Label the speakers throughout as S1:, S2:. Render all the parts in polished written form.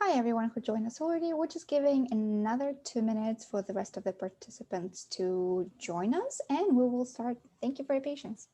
S1: Hi, everyone who joined us already. We're just giving another 2 minutes for the rest of the participants to join us, and we will start. Thank you for your patience.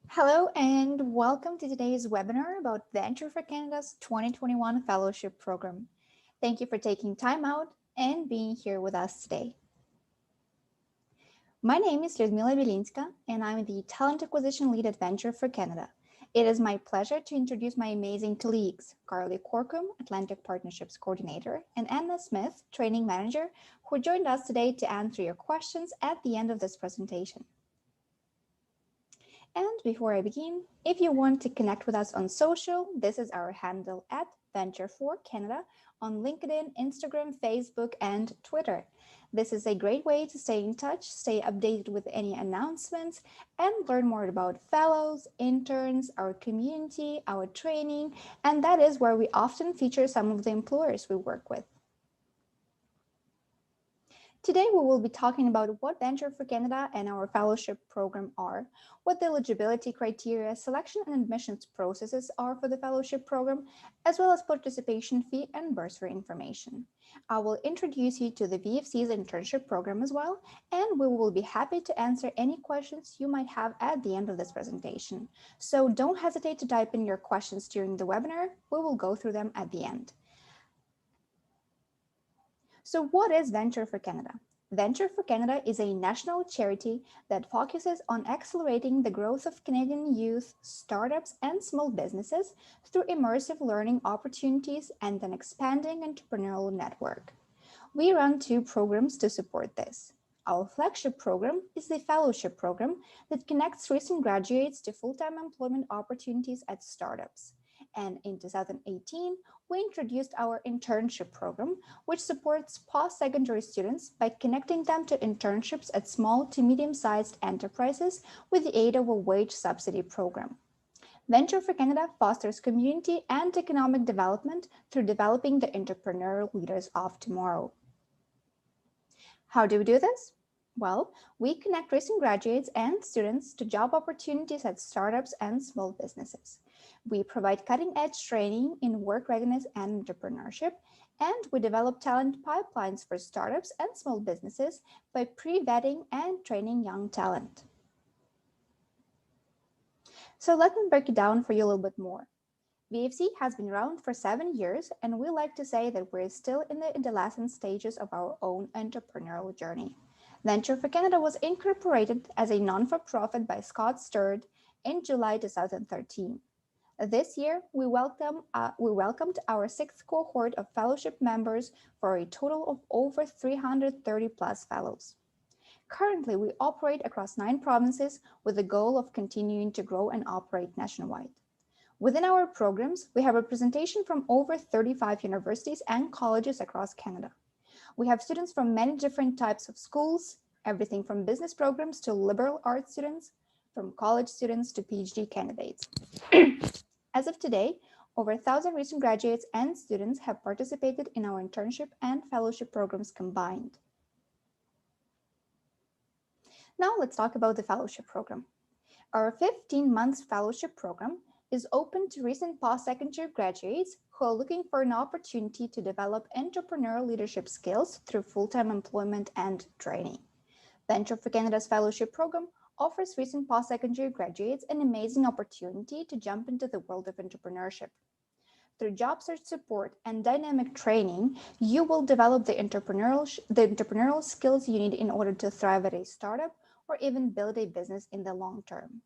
S1: Hello, and welcome to today's webinar about Venture for Canada's 2021 Fellowship Program. Thank you for taking time out and being here with us today. My name is Lyudmila Belinska, and I'm the Talent Acquisition Lead at Venture for Canada. It is my pleasure to introduce my amazing colleagues, Carly Corkum, Atlantic Partnerships Coordinator, and Anna Smith, Training Manager, who joined us today to answer your questions at the end of this presentation. And before I begin, if you want to connect with us on social, this is our handle at Venture for Canada on LinkedIn, Instagram, Facebook, and Twitter. This is a great way to stay in touch, stay updated with any announcements, and learn more about fellows, interns, our community, our training, and that is where we often feature some of the employers we work with. Today, we will be talking about what Venture for Canada and our fellowship program are, what the eligibility criteria, selection and admissions processes are for the fellowship program, as well as participation fee and bursary information. I will introduce you to the VFC's internship program as well, and we will be happy to answer any questions you might have at the end of this presentation. So don't hesitate to type in your questions during the webinar. We will go through them at the end. So what is Venture for Canada? Venture for Canada is a national charity that focuses on accelerating the growth of Canadian youth, startups, and small businesses through immersive learning opportunities and an expanding entrepreneurial network. We run 2 programs to support this. Our flagship program is the Fellowship Program that connects recent graduates to full-time employment opportunities at startups. And in 2018, we introduced our internship program, which supports post-secondary students by connecting them to internships at small to medium-sized enterprises with the aid of a wage subsidy program. Venture for Canada fosters community and economic development through developing the entrepreneurial leaders of tomorrow. How do we do this? Well, we connect recent graduates and students to job opportunities at startups and small businesses. We provide cutting-edge training in work readiness and entrepreneurship, and we develop talent pipelines for startups and small businesses by pre-vetting and training young talent. So let me break it down for you a little bit more. VFC has been around for 7 years, and we like to say that we're still in the adolescent stages of our own entrepreneurial journey. Venture for Canada was incorporated as a non-for-profit by Scott Sturd in July 2013. This year, we welcomed our 6th cohort of fellowship members for a total of over 330 plus fellows. Currently, we operate across 9 provinces with the goal of continuing to grow and operate nationwide. Within our programs, we have representation from over 35 universities and colleges across Canada. We have students from many different types of schools, everything from business programs to liberal arts students, from college students to PhD candidates. As of today, over 1,000 recent graduates and students have participated in our internship and fellowship programs combined. Now let's talk about the fellowship program. Our 15-month fellowship program is open to recent post-secondary graduates who are looking for an opportunity to develop entrepreneurial leadership skills through full-time employment and training. Venture for Canada's fellowship program offers recent post-secondary graduates an amazing opportunity to jump into the world of entrepreneurship. Through job search support and dynamic training, you will develop the entrepreneurial skills you need in order to thrive at a startup or even build a business in the long term.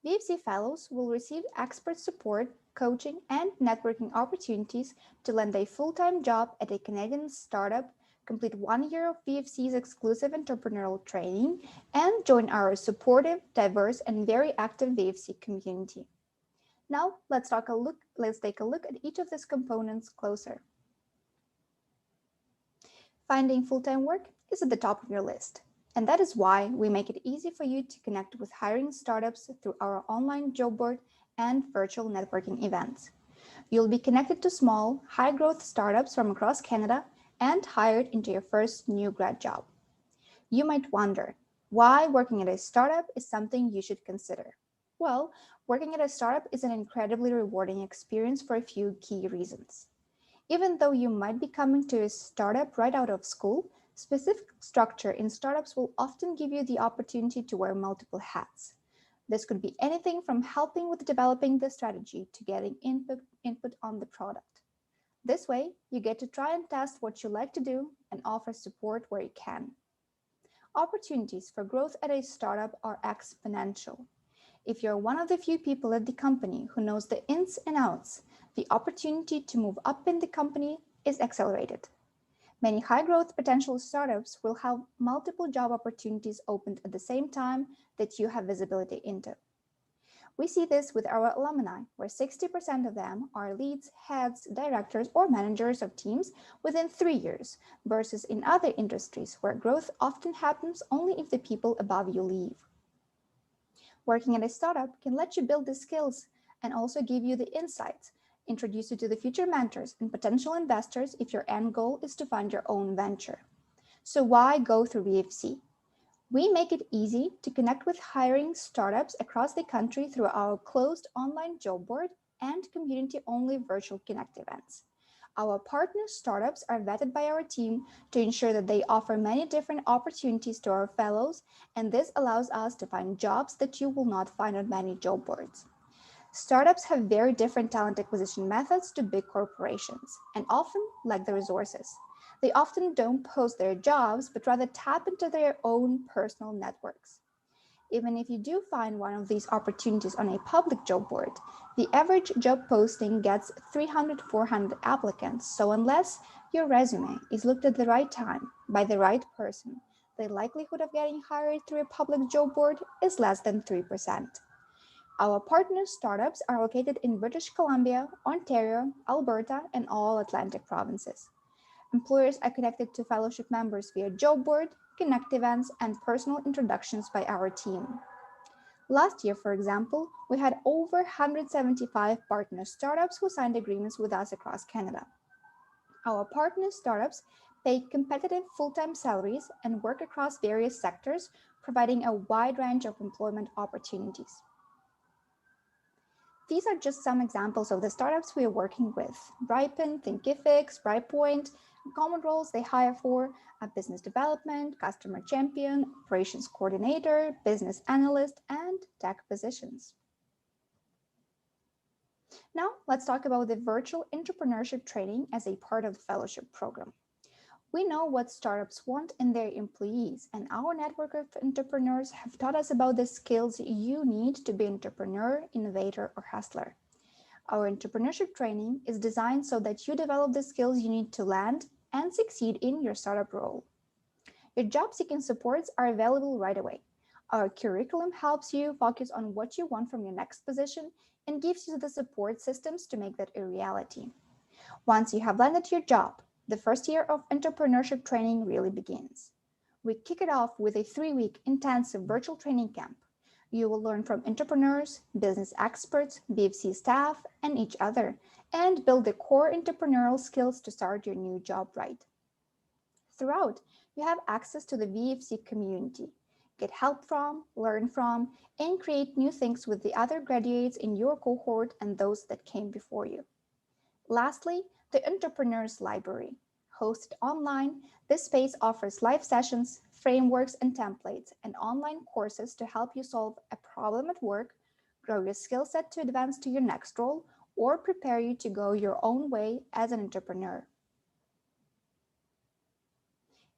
S1: VFC Fellows will receive expert support, coaching, and networking opportunities to land a full-time job at a Canadian startup, complete 1 year of VFC's exclusive entrepreneurial training, and join our supportive, diverse, and very active VFC community. Now, let's take a look at each of these components closer. Finding full-time work is at the top of your list. And that is why we make it easy for you to connect with hiring startups through our online job board and virtual networking events. You'll be connected to small, high-growth startups from across Canada and hired into your first new grad job. You might wonder why working at a startup is something you should consider. Well, working at a startup is an incredibly rewarding experience for a few key reasons. Even though you might be coming to a startup right out of school, specific structure in startups will often give you the opportunity to wear multiple hats. This could be anything from helping with developing the strategy to getting input on the product. This way, you get to try and test what you like to do and offer support where you can. Opportunities for growth at a startup are exponential. If you're one of the few people at the company who knows the ins and outs, the opportunity to move up in the company is accelerated. Many high-growth potential startups will have multiple job opportunities opened at the same time that you have visibility into. We see this with our alumni, where 60% of them are leads, heads, directors, or managers of teams within 3 years, versus in other industries where growth often happens only if the people above you leave. Working at a startup can let you build the skills and also give you the insights, introduce you to the future mentors and potential investors if your end goal is to find your own venture. So why go through VFC? We make it easy to connect with hiring startups across the country through our closed online job board and community-only virtual Connect events. Our partner startups are vetted by our team to ensure that they offer many different opportunities to our fellows, and this allows us to find jobs that you will not find on many job boards. Startups have very different talent acquisition methods to big corporations and often lack the resources. They often don't post their jobs, but rather tap into their own personal networks. Even if you do find one of these opportunities on a public job board, the average job posting gets 300-400 applicants. So unless your resume is looked at the right time by the right person, the likelihood of getting hired through a public job board is less than 3%. Our partner startups are located in British Columbia, Ontario, Alberta, and all Atlantic provinces. Employers are connected to fellowship members via job board, Connect events, and personal introductions by our team. Last year, for example, we had over 175 partner startups who signed agreements with us across Canada. Our partner startups pay competitive full-time salaries and work across various sectors, providing a wide range of employment opportunities. These are just some examples of the startups we are working with: Ripen, Thinkific, Brightpoint, common roles they hire for: a business development, customer champion, operations coordinator, business analyst, and tech positions. Now, let's talk about the virtual entrepreneurship training as a part of the fellowship program. We know what startups want in their employees, and our network of entrepreneurs have taught us about the skills you need to be an entrepreneur, innovator, or hustler. Our entrepreneurship training is designed so that you develop the skills you need to land and succeed in your startup role. Your job seeking supports are available right away. Our curriculum helps you focus on what you want from your next position and gives you the support systems to make that a reality. Once you have landed your job, the first year of entrepreneurship training really begins. We kick it off with a 3-week intensive virtual training camp. You will learn from entrepreneurs, business experts, BFC staff, and each other, and build the core entrepreneurial skills to start your new job right. Throughout, you have access to the VFC community. Get help from, learn from, and create new things with the other graduates in your cohort and those that came before you. Lastly, the Entrepreneurs Library. Hosted online, this space offers live sessions, frameworks and templates, and online courses to help you solve a problem at work, grow your skill set to advance to your next role, or prepare you to go your own way as an entrepreneur.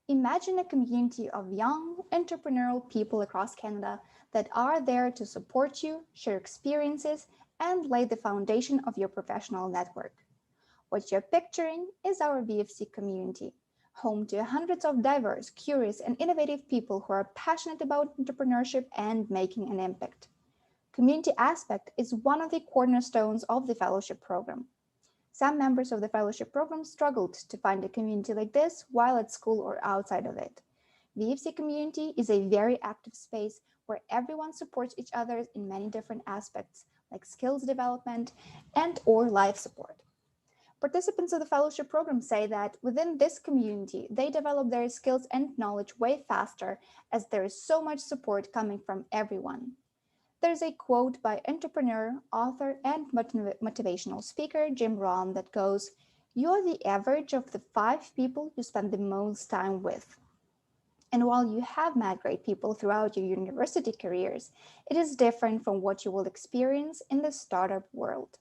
S1: Imagine a community of young, entrepreneurial people across Canada that are there to support you, share experiences, and lay the foundation of your professional network. What you're picturing is our VFC community, home to hundreds of diverse, curious, and innovative people who are passionate about entrepreneurship and making an impact. Community aspect is one of the cornerstones of the fellowship program. Some members of the fellowship program struggled to find a community like this while at school or outside of it. VFC community is a very active space where everyone supports each other in many different aspects, like skills development and or life support. Participants of the fellowship program say that within this community, they develop their skills and knowledge way faster as there is so much support coming from everyone. There's a quote by entrepreneur, author, and motivational speaker Jim Rohn that goes, "You are the average of the 5 people you spend the most time with." And while you have met great people throughout your university careers, it is different from what you will experience in the startup world.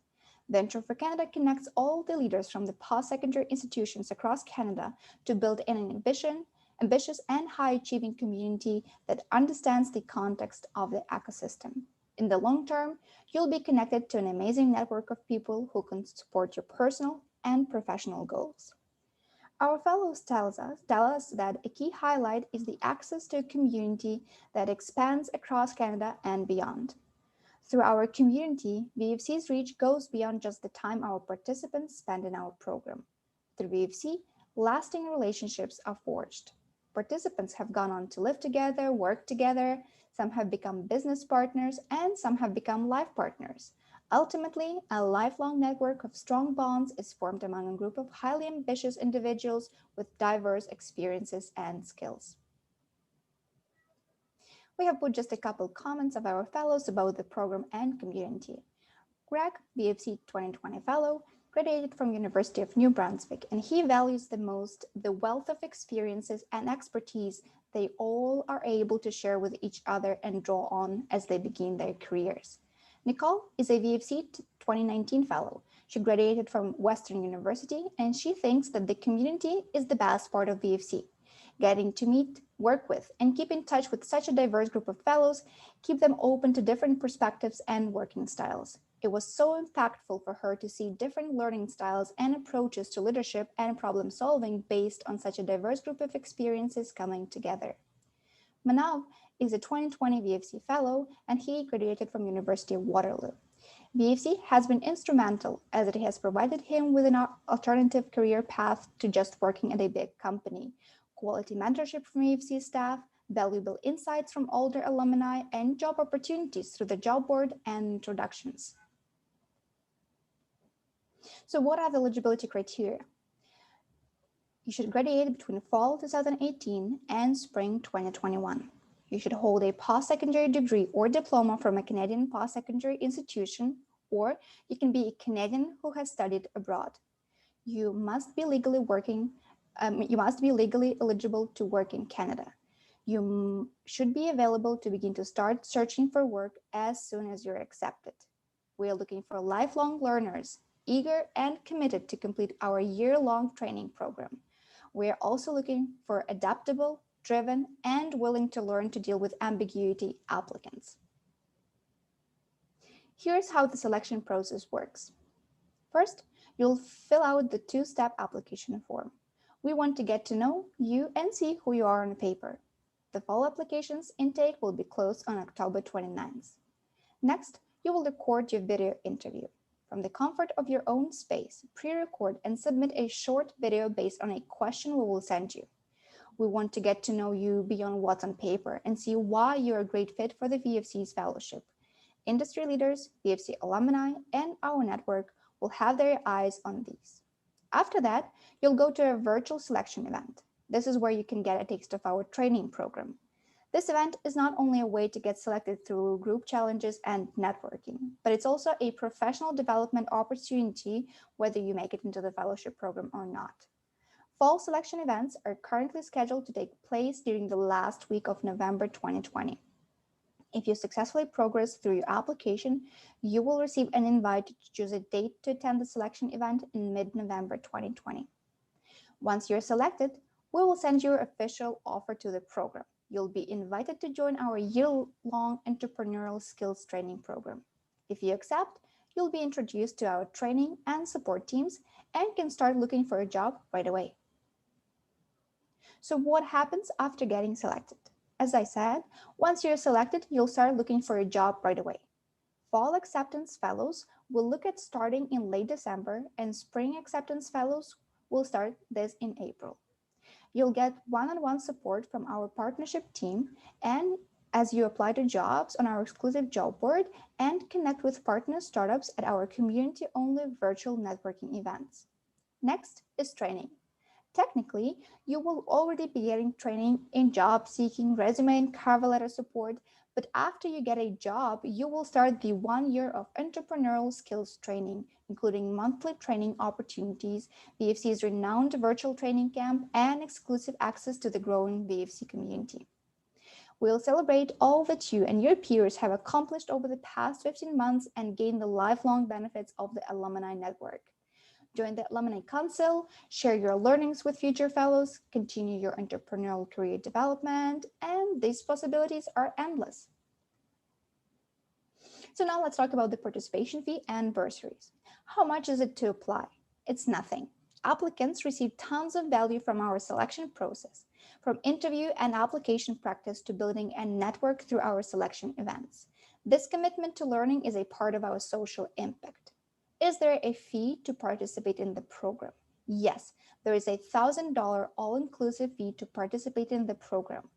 S1: Venture for Canada connects all the leaders from the post-secondary institutions across Canada to build an ambitious and high-achieving community that understands the context of the ecosystem. In the long term, you'll be connected to an amazing network of people who can support your personal and professional goals. Our fellows tell us that a key highlight is the access to a community that expands across Canada and beyond. Through our community, VFC's reach goes beyond just the time our participants spend in our program. Through VFC, lasting relationships are forged. Participants have gone on to live together, work together, some have become business partners, and some have become life partners. Ultimately, a lifelong network of strong bonds is formed among a group of highly ambitious individuals with diverse experiences and skills. We have put just a couple comments of our fellows about the program and community. Greg, BFC 2020 fellow, graduated from University of New Brunswick, and he values the most the wealth of experiences and expertise they all are able to share with each other and draw on as they begin their careers. Nicole is a VFC 2019 fellow. She graduated from Western University, and she thinks that the community is the best part of VFC. Getting to meet, work with, and keep in touch with such a diverse group of fellows keep them open to different perspectives and working styles. It was so impactful for her to see different learning styles and approaches to leadership and problem solving based on such a diverse group of experiences coming together. Manav is a 2020 VFC fellow, and he graduated from University of Waterloo. VFC has been instrumental as it has provided him with an alternative career path to just working at a big company. Quality mentorship from VFC staff, valuable insights from older alumni, and job opportunities through the job board and introductions. So what are the eligibility criteria? You should graduate between fall 2018 and spring 2021. You should hold a post-secondary degree or diploma from a Canadian post-secondary institution, or you can be a Canadian who has studied abroad. You must be legally eligible to work in Canada. You should be available to begin to start searching for work as soon as you're accepted. We are looking for lifelong learners, eager and committed to complete our year-long training program. We are also looking for adaptable, driven, and willing to learn to deal with ambiguity applicants. Here's how the selection process works. First, you'll fill out the 2-step application form. We want to get to know you and see who you are on paper. The fall applications intake will be closed on October 29th. Next, you will record your video interview. From the comfort of your own space, pre-record and submit a short video based on a question we will send you. We want to get to know you beyond what's on paper and see why you're a great fit for the VFC's fellowship. Industry leaders, VFC alumni, and our network will have their eyes on these. After that, you'll go to a virtual selection event. This is where you can get a taste of our training program. This event is not only a way to get selected through group challenges and networking, but it's also a professional development opportunity whether you make it into the fellowship program or not. Fall selection events are currently scheduled to take place during the last week of November 2020. If you successfully progress through your application, you will receive an invite to choose a date to attend the selection event in mid-November 2020. Once you're selected, we will send your official offer to the program. You'll be invited to join our year-long entrepreneurial skills training program. If you accept, you'll be introduced to our training and support teams and can start looking for a job right away. So what happens after getting selected? As I said, once you're selected, you'll start looking for a job right away. Fall acceptance fellows will look at starting in late December, and spring acceptance fellows will start this in April. You'll get one-on-one support from our partnership team and as you apply to jobs on our exclusive job board and connect with partner startups at our community-only virtual networking events. Next is training. Technically, you will already be getting training in job seeking, resume and cover letter support, but after you get a job, you will start the 1 year of entrepreneurial skills training, including monthly training opportunities, VFC's renowned virtual training camp, and exclusive access to the growing VFC community. We'll celebrate all that you and your peers have accomplished over the past 15 months and gain the lifelong benefits of the alumni network. Join the Alumni Council, share your learnings with future fellows, continue your entrepreneurial career development, and these possibilities are endless. So now let's talk about the participation fee and bursaries. How much is it to apply? It's nothing. Applicants receive tons of value from our selection process, from interview and application practice to building a network through our selection events. This commitment to learning is a part of our social impact. Is there a fee to participate in the program? Yes, there is a $1,000 all-inclusive fee to participate in the program.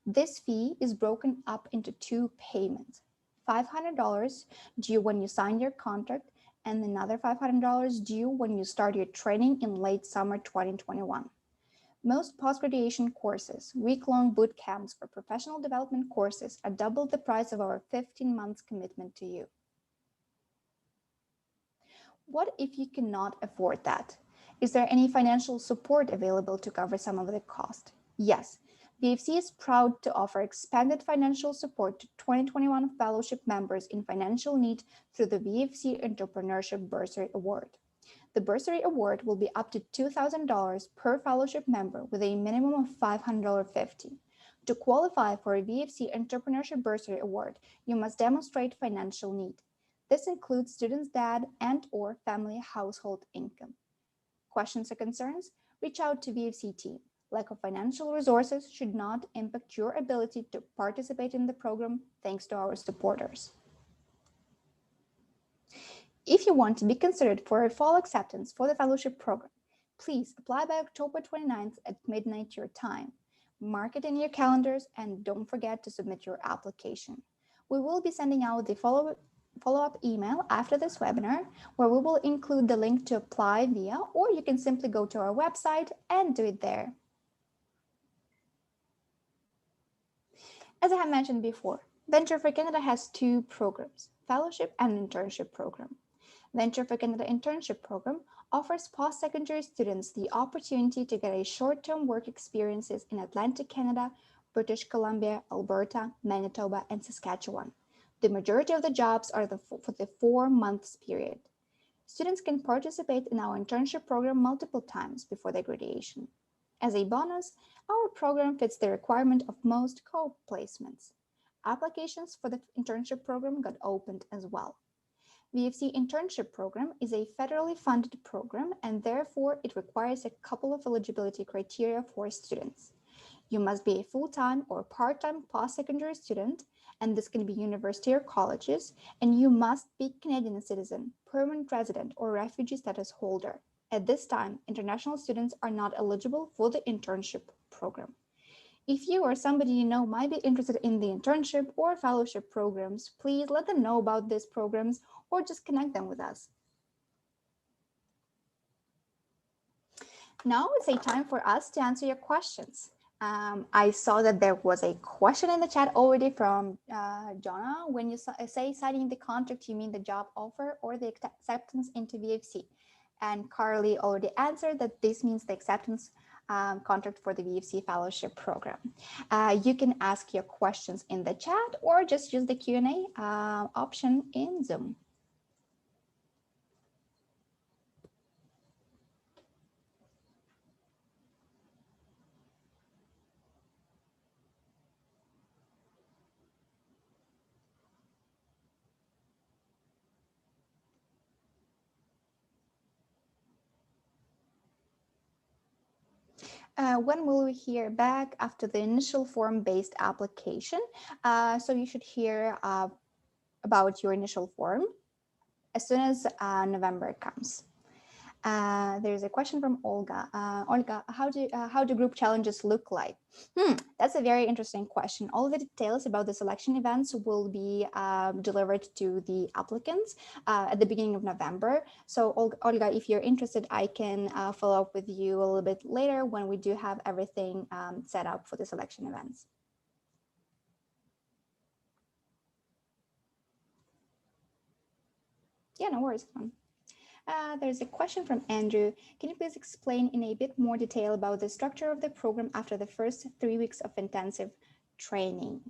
S1: This fee is broken up into two payments, $500 due when you sign your contract and another $500 due when you start your training in late summer 2021. Most post-graduation courses, week-long boot camps for professional development courses are double the price of our 15 months commitment to you. What if you cannot afford that? Is there any financial support available to cover some of the cost? Yes, VFC is proud to offer expanded financial support to 2021 fellowship members in financial need through the VFC Entrepreneurship Bursary Award. The bursary award will be up to $2,000 per fellowship member with a minimum of $550. To qualify for a VFC Entrepreneurship Bursary Award, you must demonstrate financial need. This includes student's dad and/or family household income. Questions or concerns? Reach out to VFC team. Lack of financial resources should not impact your ability to participate in the program thanks to our supporters. If you want to be considered for a fall acceptance for the fellowship program, please apply by October 29th at midnight your time. Mark it in your calendars and don't forget to submit your application. We will be sending out the follow-up email after this webinar where we will include the link to apply via, or you can simply go to our website and do it there. As I have mentioned before, Venture for Canada has two programs, fellowship and internship program. Venture for Canada internship program offers post-secondary students the opportunity to get a short-term work experiences in Atlantic Canada, British Columbia, Alberta, Manitoba, and Saskatchewan. The majority of the jobs are for the 4 months period. Students can participate in our internship program multiple times before their graduation. As a bonus, our program fits the requirement of most co-placements. Applications for the internship program got opened as well. VFC internship program is a federally funded program and therefore it requires a couple of eligibility criteria for students. You must be a full-time or part-time post-secondary student, and this can be university or colleges, and you must be Canadian citizen, permanent resident, or refugee status holder. At this time, international students are not eligible for the internship program. If you or somebody you know might be interested in the internship or fellowship programs, please let them know about these programs or just connect them with us. Now it's a time for us to answer your questions. I saw that there was a question in the chat already from Jonna. When you say signing the contract, you mean the job offer or the acceptance into VFC? And Carly already answered that this means the acceptance contract for the VFC fellowship program. You can ask your questions in the chat or just use the Q&A option in Zoom. When will we hear back after the initial form-based application? So you should hear about your initial form as soon as November comes. There's a question from Olga. Olga, how do group challenges look like? That's a very interesting question. All the details about the selection events will be delivered to the applicants at the beginning of November. So Olga, if you're interested, I can follow up with you a little bit later when we do have everything set up for the selection events. Yeah, no worries. There's a question from Andrew. Can you please explain in a bit more detail about the structure of the program after the first 3 weeks of intensive training?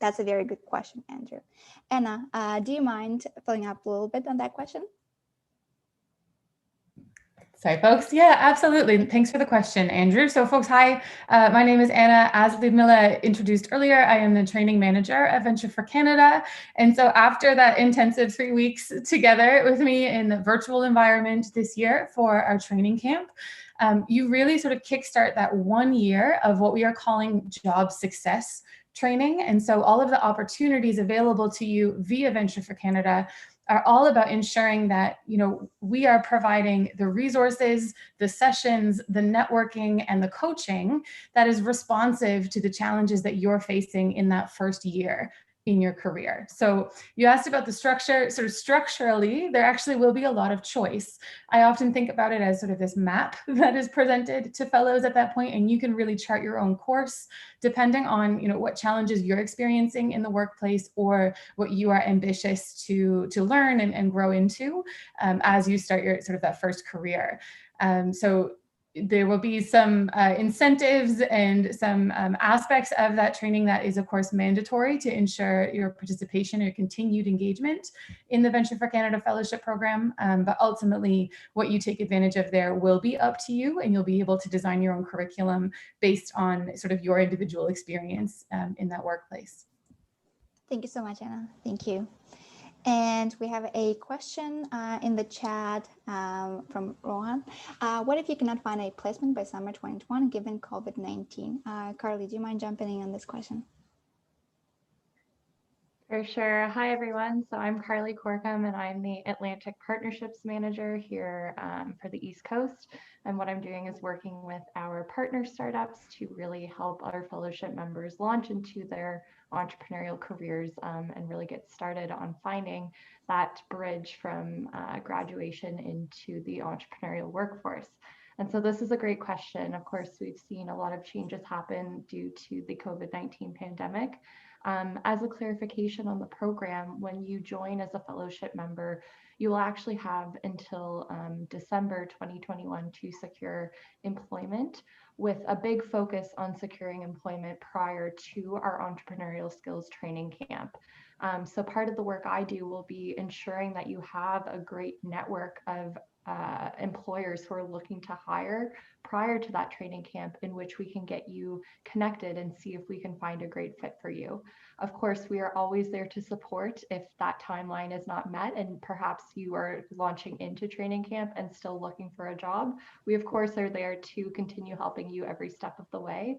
S1: That's a very good question, Andrew. Anna, do you mind filling up a little bit on that question?
S2: Sorry, folks. Yeah, absolutely. Thanks for the question, Andrew. So folks, hi, my name is Anna. As Ludmila introduced earlier, I am the training manager at Venture for Canada. And so after that intensive 3 weeks together with me in the virtual environment this year for our training camp, you really sort of kickstart that 1 year of what we are calling job success training. And so all of the opportunities available to you via Venture for Canada are all about ensuring that, you know, we are providing the resources, the sessions, the networking, and the coaching that is responsive to the challenges that you're facing in that first year in your career. So you asked about the structure. Sort of structurally, there actually will be a lot of choice. I often think about it as sort of this map that is presented to fellows at that point, and you can really chart your own course depending on, you know, what challenges you're experiencing in the workplace or what you are ambitious to learn and grow into as you start your sort of that first career. So there will be some incentives and some aspects of that training that is, of course, mandatory to ensure your participation or continued engagement in the Venture for Canada Fellowship Program. But ultimately, what you take advantage of there will be up to you, and you'll be able to design your own curriculum based on sort of your individual experience in that workplace.
S1: Thank you so much, Anna. Thank you. And we have a question in the chat from Rohan. What if you cannot find a placement by summer 2021 given COVID-19? Carly, do you mind jumping in on this question?
S3: For sure. Hi, everyone. So I'm Carly Corkum, and I'm the Atlantic Partnerships Manager here for the East Coast. And what I'm doing is working with our partner startups to really help our fellowship members launch into their entrepreneurial careers and really get started on finding that bridge from graduation into the entrepreneurial workforce. And so this is a great question. Of course, we've seen a lot of changes happen due to the COVID-19 pandemic. As a clarification on the program, when you join as a fellowship member, you will actually have until December 2021 to secure employment, with a big focus on securing employment prior to our entrepreneurial skills training camp. So part of the work I do will be ensuring that you have a great network of employers who are looking to hire prior to that training camp, in which we can get you connected and see if we can find a great fit for you. Of course, we are always there to support if that timeline is not met and perhaps you are launching into training camp and still looking for a job. We, of course, are there to continue helping you every step of the way.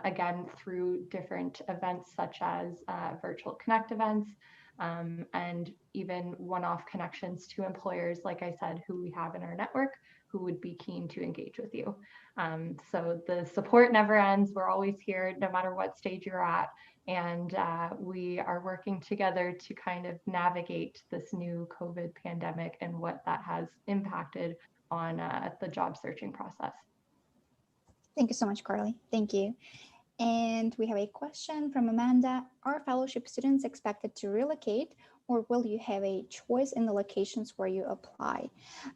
S3: Again, through different events such as virtual connect events, and even one-off connections to employers, like I said, who we have in our network, who would be keen to engage with you. So the support never ends. We're always here, no matter what stage you're at. And we are working together to kind of navigate this new COVID pandemic and what that has impacted on the job searching process.
S1: Thank you so much, Carly. Thank you. And we have a question from Amanda. Are fellowship students expected to relocate, or will you have a choice in the locations where you apply?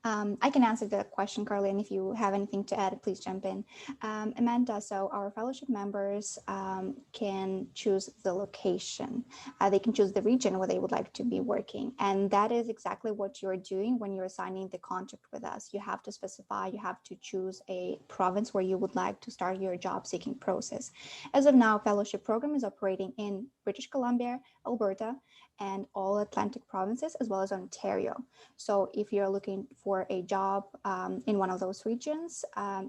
S1: I can answer that question, Carly, and if you have anything to add, please jump in. Amanda, so our fellowship members can choose the location. They can choose the region where they would like to be working. And that is exactly what you're doing when you're signing the contract with us. You have to specify, you have to choose a province where you would like to start your job seeking process. As of now, fellowship program is operating in British Columbia, Alberta, and all Atlantic provinces, as well as Ontario. So if you're looking for a job in one of those regions,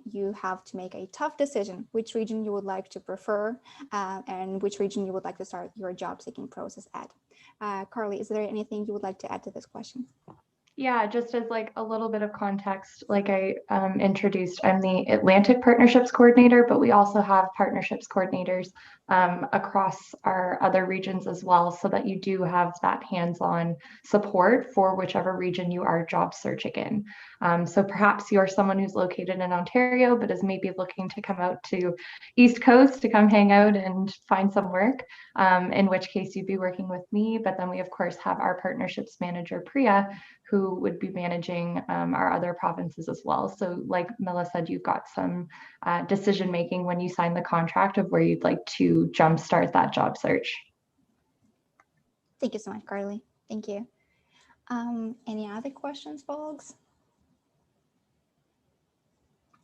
S1: you have to make a tough decision, which region you would like to prefer and which region you would like to start your job seeking process at. Carly, is there anything you would like to add to this question?
S3: Yeah, just as like a little bit of context, like I introduced, I'm the Atlantic Partnerships Coordinator, but we also have partnerships coordinators across our other regions as well, so that you do have that hands-on support for whichever region you are job searching in. So perhaps you're someone who's located in Ontario, but is maybe looking to come out to East Coast to come hang out and find some work, in which case you'd be working with me. But then we, of course, have our partnerships manager, Priya, who would be managing our other provinces as well. So like Mila said, you've got some decision making when you sign the contract of where you'd like to jumpstart that job search.
S1: Thank you so much, Carly. Thank you. Any other questions, folks?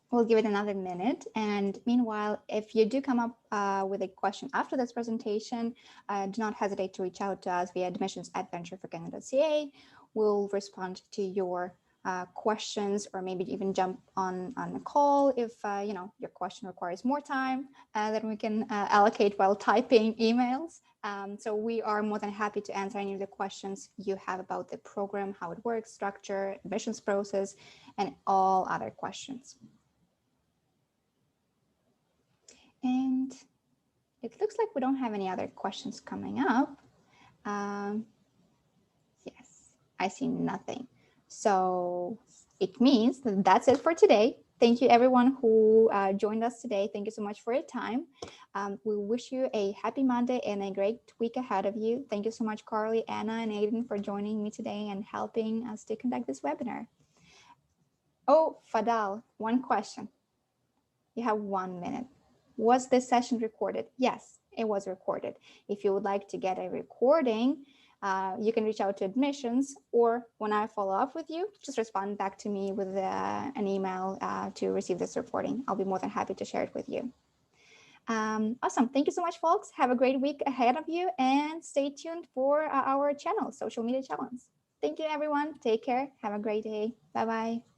S1: We'll give it another minute. And meanwhile, if you do come up with a question after this presentation, do not hesitate to reach out to us via admissions@ventureforcanada.ca. We'll respond to your questions, or maybe even jump on a call if your question requires more time than we can allocate while typing emails. So we are more than happy to answer any of the questions you have about the program, how it works, structure, admissions process, and all other questions. And it looks like we don't have any other questions coming up. Yes, I see nothing. So it means that that's it for today. Thank you everyone who joined us today. Thank you so much for your time. We wish you a happy Monday and a great week ahead of you. Thank you so much, Carly, Anna, and Aiden for joining me today and helping us to conduct this webinar. Oh, Fadal, one question. You have 1 minute. Was this session recorded? Yes, it was recorded. If you would like to get a recording, you can reach out to admissions, or when I follow up with you, just respond back to me with an email to receive this recording. I'll be more than happy to share it with you. Awesome. Thank you so much, folks. Have a great week ahead of you, and stay tuned for our channel, social media channels. Thank you, everyone. Take care. Have a great day. Bye-bye.